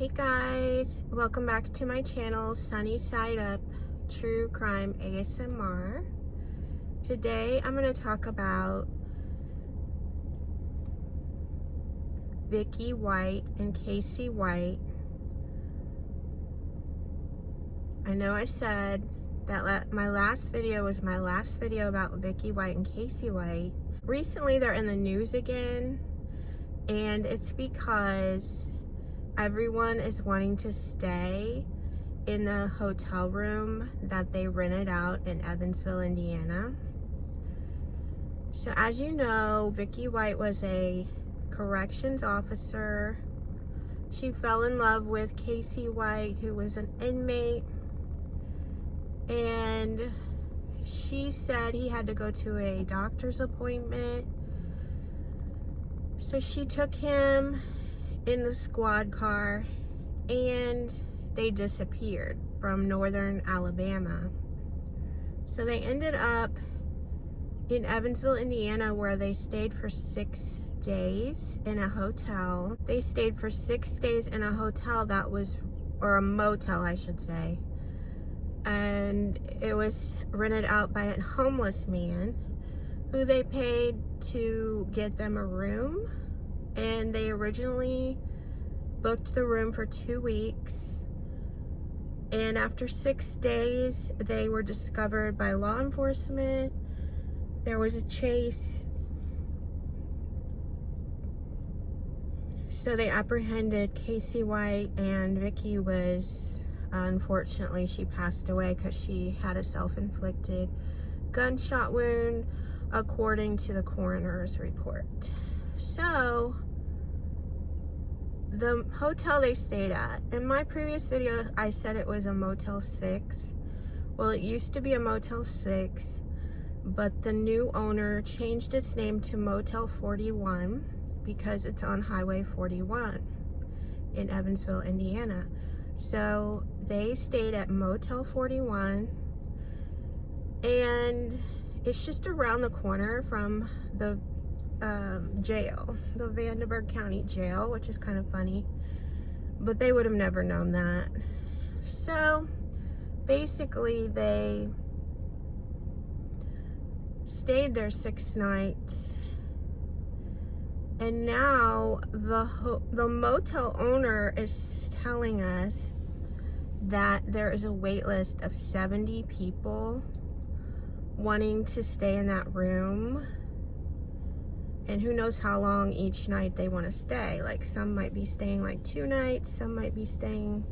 Hey guys, welcome back to my channel, Sunny Side Up True Crime ASMR. Today I'm going to talk about Vicky White and Casey White. I know I said that my last video was my last video about Vicky White and Casey White. Recently they're in the news again, and it's because everyone is wanting to stay in the hotel room that they rented out in Evansville, Indiana. So as you know, Vicky White was a corrections officer. She fell in love with Casey White, who was an inmate, and she said he had to go to a doctor's appointment. So she took him in the squad car and they disappeared from northern Alabama. So they ended up in Evansville, Indiana, where they stayed for 6 days in a hotel. They stayed for 6 days in a hotel that was, or a motel I should say, and it was rented out by a homeless man who they paid to get them a room. And they originally booked the room for 2 weeks, and after 6 days they were discovered by law enforcement. There was a chase, so they apprehended Casey White, and Vicky was, unfortunately, she passed away because she had a self-inflicted gunshot wound, according to the coroner's report. So the hotel they stayed at, in my previous video I said it was a Motel 6. Well, it used to be a Motel 6, but the new owner changed its name to Motel 41 because it's on Highway 41 in Evansville, Indiana. So they stayed at Motel 41, and it's just around the corner from the jail, the Vanderburgh County Jail, which is kind of funny, but they would have never known that. So basically they stayed there 6 nights, and now the motel owner is telling us that there is a wait list of 70 people wanting to stay in that room. And who knows how long each night they want to stay. Like, some might be staying like 2 nights, some might be staying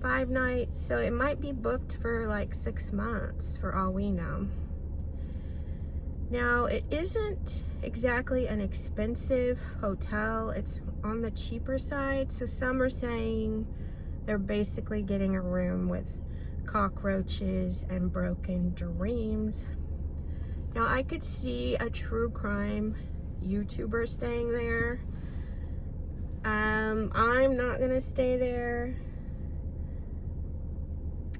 5 nights. So it might be booked for like 6 months for all we know. Now, it isn't exactly an expensive hotel. It's on the cheaper side. So some are saying they're basically getting a room with cockroaches and broken dreams. Now, I could see a true crime YouTuber staying there. I'm not gonna stay there,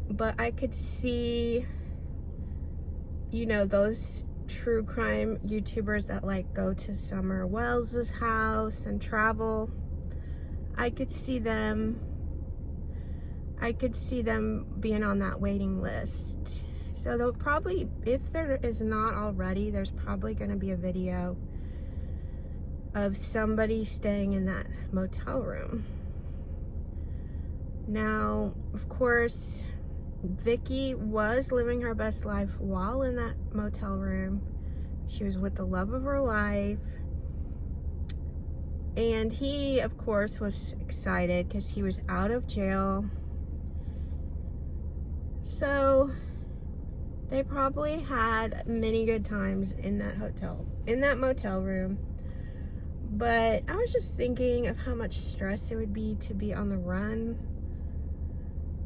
but I could see, you know, those true crime YouTubers that like go to Summer Wells's house and travel. I could see them being on that waiting list. So they'll probably, if there is not already, there's probably going to be a video of somebody staying in that motel room. Now, of course, Vicky was living her best life while in that motel room. She was with the love of her life. And he, of course, was excited because he was out of jail. So they probably had many good times in that motel room. But I was just thinking of how much stress it would be to be on the run.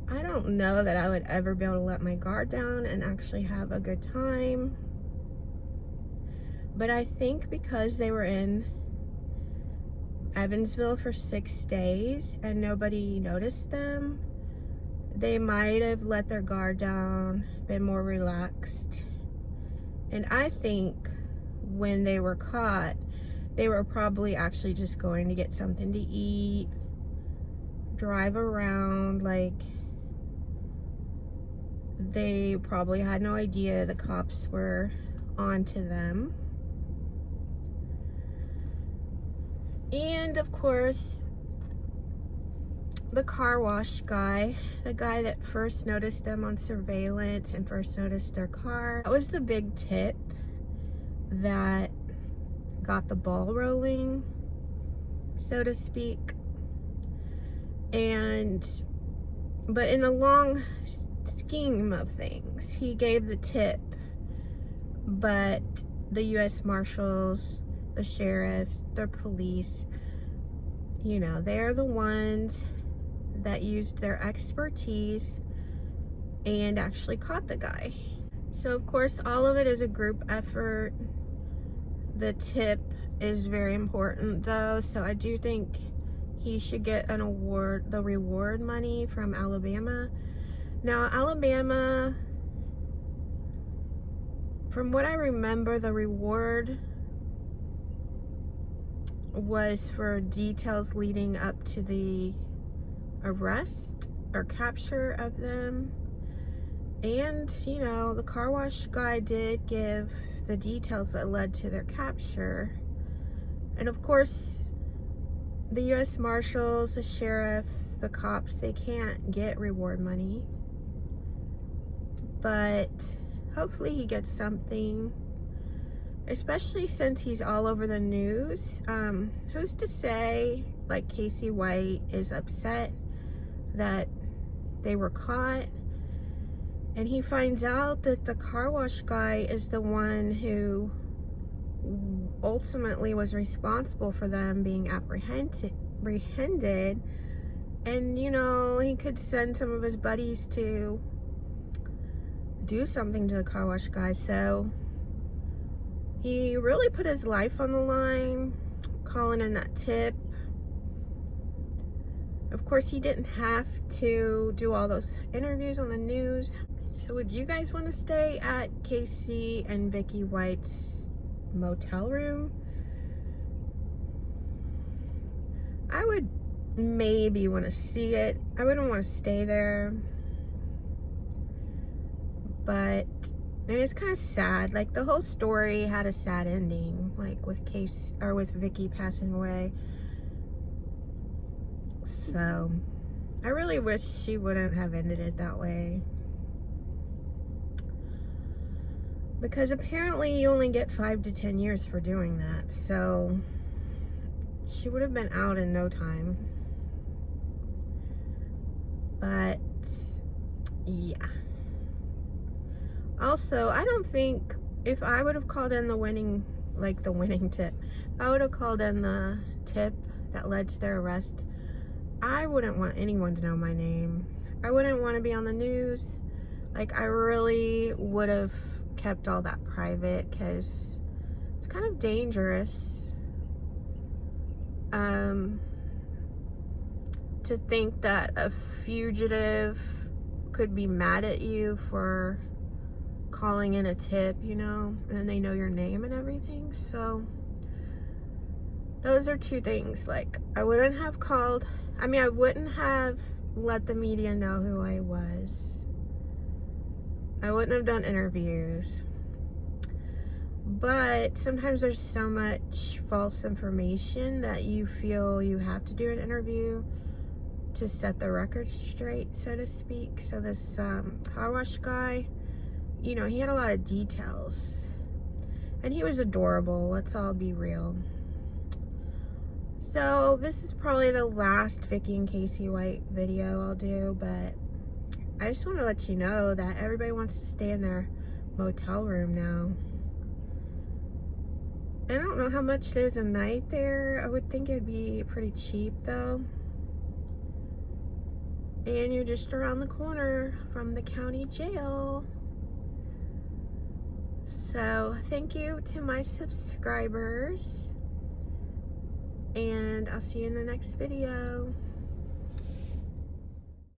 I don't know that I would ever be able to let my guard down and actually have a good time. But I think because they were in Evansville for 6 days and nobody noticed them, they might have let their guard down, been more relaxed. And I think when they were caught, they were probably actually just going to get something to eat, drive around like they probably had no idea the cops were onto them. And of course, the car wash guy, the guy that first noticed them on surveillance and first noticed their car, that was the big tip that got the ball rolling, so to speak. But in the long scheme of things, he gave the tip, but the U.S. Marshals, the sheriffs, the police, you know, they're the ones that used their expertise and actually caught the guy. So of course, all of it is a group effort. The tip is very important though, so I do think he should get an award, the reward money from Alabama. Now, Alabama, from what I remember, the reward was for details leading up to the arrest or capture of them. And, you know, the car wash guy did give the details that led to their capture. And of course, the U.S. Marshals, the sheriff, the cops, they can't get reward money. But hopefully he gets something, especially since he's all over the news. Who's to say, like, Casey White is upset that they were caught, and he finds out that the car wash guy is the one who ultimately was responsible for them being apprehended. And, you know, he could send some of his buddies to do something to the car wash guy. So he really put his life on the line, calling in that tip. Of course, he didn't have to do all those interviews on the news. So would you guys want to stay at Casey and Vicky White's motel room? I would maybe want to see it. I wouldn't want to stay there. But I mean, it's kind of sad. Like, the whole story had a sad ending, like with Vicky passing away. So I really wish she wouldn't have ended it that way, because apparently you only get 5 to 10 years for doing that. So she would have been out in no time. But yeah. Also, I don't think, if I would have called in the winning tip, if I would have called in the tip that led to their arrest, I wouldn't want anyone to know my name. I wouldn't want to be on the news. Like, I really would have kept all that private, because it's kind of dangerous to think that a fugitive could be mad at you for calling in a tip, you know, and they know your name and everything. So those are two things. Like, I wouldn't have called, I mean, I wouldn't have let the media know who I was. I wouldn't have done interviews. But sometimes there's so much false information that you feel you have to do an interview to set the record straight, so to speak. So this car wash guy, you know, he had a lot of details, and he was adorable, let's all be real. So this is probably the last Vicky and Casey White video I'll do, but I just want to let you know that everybody wants to stay in their motel room now. I don't know how much it is a night there. I would think it'd be pretty cheap though. And you're just around the corner from the county jail. So thank you to my subscribers, and I'll see you in the next video.